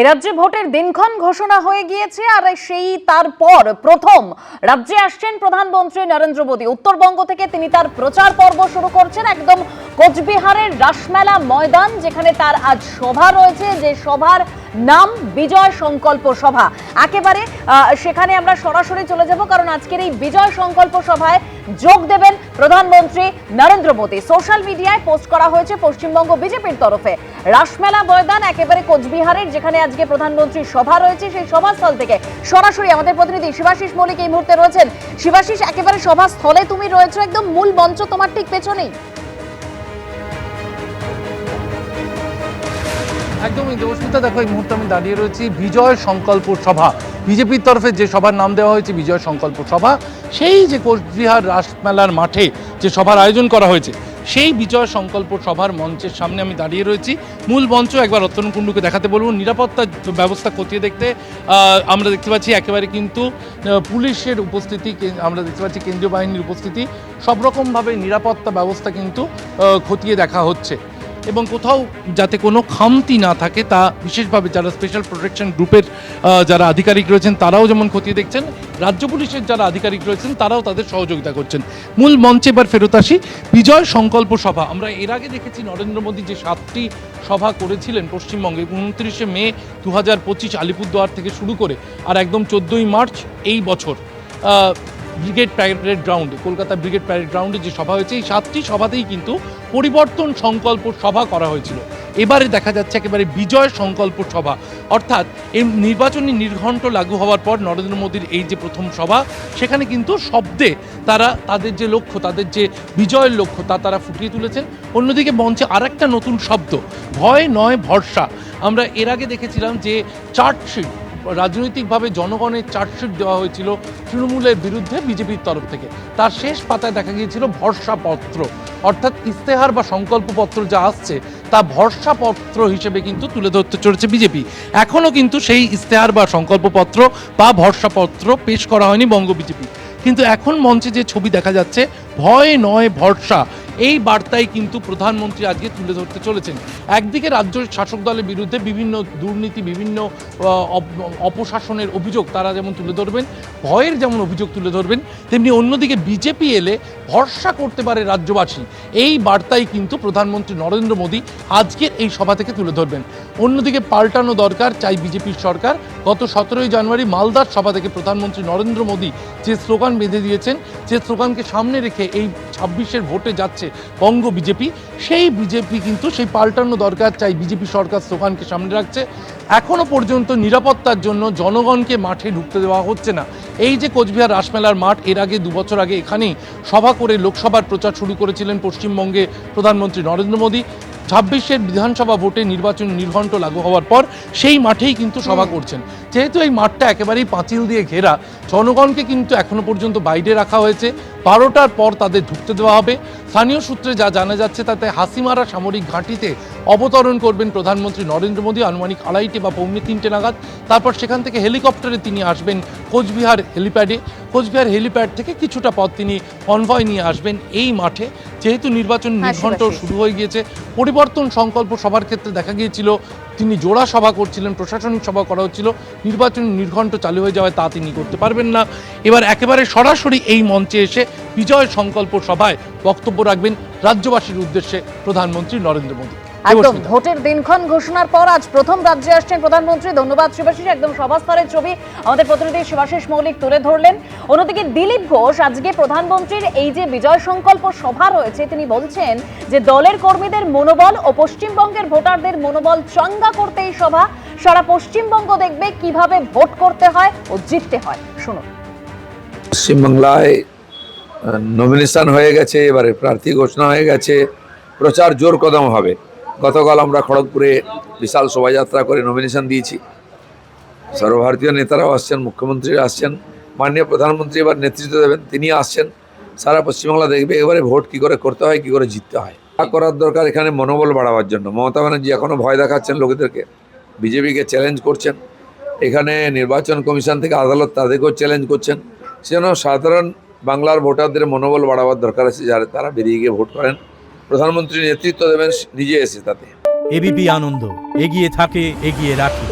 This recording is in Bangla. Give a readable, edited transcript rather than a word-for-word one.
রাজ্যে ভোটের দিনক্ষণ ঘোষণা হয়ে গিয়েছে আর সেই তারপর প্রথম রাজ্যে আসছেন প্রধানমন্ত্রী নরেন্দ্র মোদী। উত্তরবঙ্গ থেকে তিনি তার প্রচার পর্ব শুরু করছেন একদম কোচবিহারের রাসমেলা ময়দান, যেখানে তার আজ সভা রয়েছে, যে সভার নাম বিজয় সংকল্প সভা। একেবারে সেখানে আমরা সরাসরি চলে যাব, কারণ আজকের এই বিজয় সংকল্প সভায় যোগ দেবেন প্রধানমন্ত্রী নরেন্দ্র মোদী। সোশ্যাল মিডিয়ায় পোস্ট করা হয়েছে পশ্চিমবঙ্গ বিজেপির তরফে রাসমেলা ময়দান একেবারে কোচবিহারের, যেখানে আজকে প্রধানমন্ত্রীর সভা রয়েছে। সেই সভাস্থল থেকে সরাসরি আমাদের প্রতিনিধি শিবাশিস মল্লিক এই মুহূর্তে রয়েছেন। শিবাশিস, একেবারে সভাস্থলে তুমি রয়েছো, একদম মূল মঞ্চ তোমার ঠিক পেছনেই। একদমই দেবস্মিতা, দেখো এই মুহূর্তে আমি দাঁড়িয়ে রয়েছি বিজয় সংকল্প সভা। বিজেপির তরফে যে সভার নাম দেওয়া হয়েছে বিজয় সংকল্প সভা, সেই যে কোচবিহার রাসমেলার মাঠে যে সভার আয়োজন করা হয়েছে, সেই বিজয় সংকল্প সভার মঞ্চের সামনে আমি দাঁড়িয়ে রয়েছি। মূল মঞ্চ একবার রতন কুণ্ডুকে দেখাতে বলবো। নিরাপত্তা ব্যবস্থা খতিয়ে দেখতে আমরা দেখতে পাচ্ছি একেবারে কিন্তু পুলিশের উপস্থিতি, আমরা দেখতে পাচ্ছি কেন্দ্রীয় বাহিনীর উপস্থিতি, সব রকমভাবে নিরাপত্তা ব্যবস্থা কিন্তু খতিয়ে দেখা হচ্ছে এবং কোথাও যাতে কোনো খামতি না থাকে তা বিশেষভাবে যারা স্পেশাল প্রোটেকশন গ্রুপের যারা আধিকারিক রয়েছেন তারাও যেমন খতিয়ে দেখছেন, রাজ্য পুলিশের যারা আধিকারিক রয়েছেন তারাও তাদের সহযোগিতা করছেন। মূল মঞ্চে এবার ফেরত আসি। বিজয় সংকল্প সভা, আমরা এর আগে দেখেছি নরেন্দ্র মোদী যে 7টি সভা করেছিলেন পশ্চিমবঙ্গে, 29শে মে 2025 আলিপুরদুয়ার থেকে শুরু করে আর একদম 14ই মার্চ এই বছর ব্রিগেড প্যারেড গ্রাউন্ডে, কলকাতা ব্রিগেড প্যারেড গ্রাউন্ডে যে সভা হয়েছে, এই 7টি সভাতেই কিন্তু পরিবর্তন সংকল্প সভা করা হয়েছিল। এবারে দেখা যাচ্ছে একেবারে বিজয় সংকল্প সভা, অর্থাৎ এই নির্বাচনী নির্ঘণ্ট লাগু হওয়ার পর নরেন্দ্র মোদীর এই যে প্রথম সভা, সেখানে কিন্তু শব্দে তারা তাদের যে লক্ষ্য, তাদের যে বিজয়ের লক্ষ্য তা তারা ফুটিয়ে তুলেছেন। অন্যদিকে মঞ্চে আরেকটা নতুন শব্দ, ভয় নয় ভরসা। আমরা এর আগে দেখেছিলাম যে চার্জশিট, রাজনৈতিকভাবে জনগণের চার্জশিট দেওয়া হয়েছিল তৃণমূলের বিরুদ্ধে বিজেপির তরফ থেকে, তার শেষ পাতায় দেখা গিয়েছিল ভরসাপত্র, অর্থাৎ ইস্তেহার বা সংকল্পপত্র যা আসছে তা ভরসাপত্র হিসেবে কিন্তু তুলে ধরতে চলেছে বিজেপি। এখনও কিন্তু সেই ইস্তেহার বা সংকল্পপত্র বা ভরসাপত্র পেশ করা হয়নি বঙ্গ বিজেপি, কিন্তু এখন মঞ্চে যে ছবি দেখা যাচ্ছে ভয় নয় ভরসা, এই বার্তাই কিন্তু প্রধানমন্ত্রী আজকে তুলে ধরতে চলেছেন। একদিকে রাজ্য শাসক দলের বিরুদ্ধে বিভিন্ন দুর্নীতি, বিভিন্ন অপশাসনের অভিযোগ তারা যেমন তুলে ধরবেন, ভয়ের যেমন অভিযোগ তুলে ধরবেন, তেমনি অন্যদিকে বিজেপি এলে ভরসা করতে পারে রাজ্যবাসী, এই বার্তাই কিন্তু প্রধানমন্ত্রী নরেন্দ্র মোদী আজকের এই সভা থেকে তুলে ধরবেন। অন্যদিকে পাল্টানো দরকার চাই বিজেপির সরকার। গত 17ই জানুয়ারি মালদার সভা থেকে প্রধানমন্ত্রী নরেন্দ্র মোদী যে স্লোগান বেঁধে দিয়েছেন, যে স্লোগানকে সামনে রেখে এই 26-এর ভোটে যাচ্ছে বঙ্গ বিজেপি, সেই বিজেপি কিন্তু সেই পাল্টানো দরকার চাই বিজেপি সরকার স্লোগানকে সামনে রাখছে। এখনো পর্যন্ত নিরাপত্তার জন্য জনগণকে মাঠে ঢুকতে দেওয়া হচ্ছে না। এই যে কোচবিহার রাসমেলার মাঠ, এর আগে 2 বছর আগে এখানেই সভা করে লোকসভার প্রচার শুরু করেছিলেন পশ্চিমবঙ্গে প্রধানমন্ত্রী নরেন্দ্র মোদী। 26-এর বিধানসভা ভোটে নির্বাচন নির্ঘণ্ট লাগু হওয়ার পর সেই মাঠেই কিন্তু সভা করছেন। যেহেতু এই মাঠটা একেবারেই পাঁচিল দিয়ে ঘেরা, জনগণকে কিন্তু এখনো পর্যন্ত বাইরে রাখা হয়েছে। 12টার পর তাদের ঢুকতে দেওয়া হবে। স্থানীয় সূত্রে যা জানা যাচ্ছে তাতে হাসিমারা সামরিক ঘাঁটিতে অবতরণ করবেন প্রধানমন্ত্রী নরেন্দ্র মোদী আনুমানিক 2:30 বা 2:45 নাগাদ। তারপর সেখান থেকে হেলিকপ্টারে তিনি আসবেন কোচবিহার হেলিপ্যাডে। কোচবিহার হেলিপ্যাড থেকে কিছুটা পথ তিনি কনভয় নিয়ে আসবেন এই মাঠে। যেহেতু নির্বাচন নির্ঘণ্ট শুরু হয়ে গিয়েছে, পরিবর্তন সংকল্প সভার ক্ষেত্রে দেখা গিয়েছিল তিনি জোড়া সভা করছিলেন, প্রশাসনিক সভা করা হচ্ছিল, নির্বাচন নির্ঘণ্ট চালু হয়ে যাওয়ায় তা তিনি করতে পারবেন না। এবার একেবারে সরাসরি এই মঞ্চে এসে বিজয় সংকল্প সভায় বক্তব্য রাখবেন রাজ্যবাসীর উদ্দেশ্যে প্রধানমন্ত্রী নরেন্দ্র মোদী। একদম ভোটের দিনক্ষণ ঘোষণার পর আজ প্রথম রাজ্যে আসছেন প্রধানমন্ত্রী। ধন্যবাদ শিবাশিস, একদম সভাস্থলের ছবি আমাদের প্রতিনিধি শিবাশিস মৌলিক তুলে ধরলেন। অন্যদিকে দিলীপ ঘোষ আজকে প্রধানমন্ত্রীর এই যে বিজয় সংকল্প সভা রয়েছে, তিনি বলছেন যে দলের কর্মীদের মনোবল ও পশ্চিমবঙ্গের ভোটারদের মনোবল চাঙ্গা করতে এই সভা। সারা পশ্চিমবঙ্গ দেখবে কিভাবে ভোট করতে হয় ও জিততে হয়। শুনুন। পশ্চিমবাংলায় নমিনেশন হয়ে গেছে, এবারে প্রার্থী ঘোষণা হয়ে গেছে, প্রচার জোর কদম হবে। গতকাল আমরা খড়গপুরে বিশাল শোভাযাত্রা করে নমিনেশন দিয়েছি। সর্বভারতীয় নেতারাও আসছেন, মুখ্যমন্ত্রীরা আসছেন, মাননীয় প্রধানমন্ত্রী এবার নেতৃত্ব দেবেন, তিনি আসছেন। সারা পশ্চিমবাংলা দেখবে এবারে ভোট কী করে করতে হয়, কী করে জিততে হয়। তা করার দরকার এখানে মনোবল বাড়াবার জন্য। মমতা ব্যানার্জি এখনও ভয় দেখাচ্ছেন লোকেদেরকে, বিজেপিকে চ্যালেঞ্জ করছেন। এখানে নির্বাচন কমিশন থেকে আদালত তাদেরকেও চ্যালেঞ্জ করছেন। সেজন্য সাধারণ বাংলার ভোটারদের মনোবল বাড়াবার দরকার আছে, যারা তারা বেরিয়ে গিয়ে ভোট করেন। প্রধানমন্ত্রী নেতৃত্ব দেবেন নিজে এসে তাতে। এবিপি আনন্দ, এগিয়ে থাকে, এগিয়ে রাখে।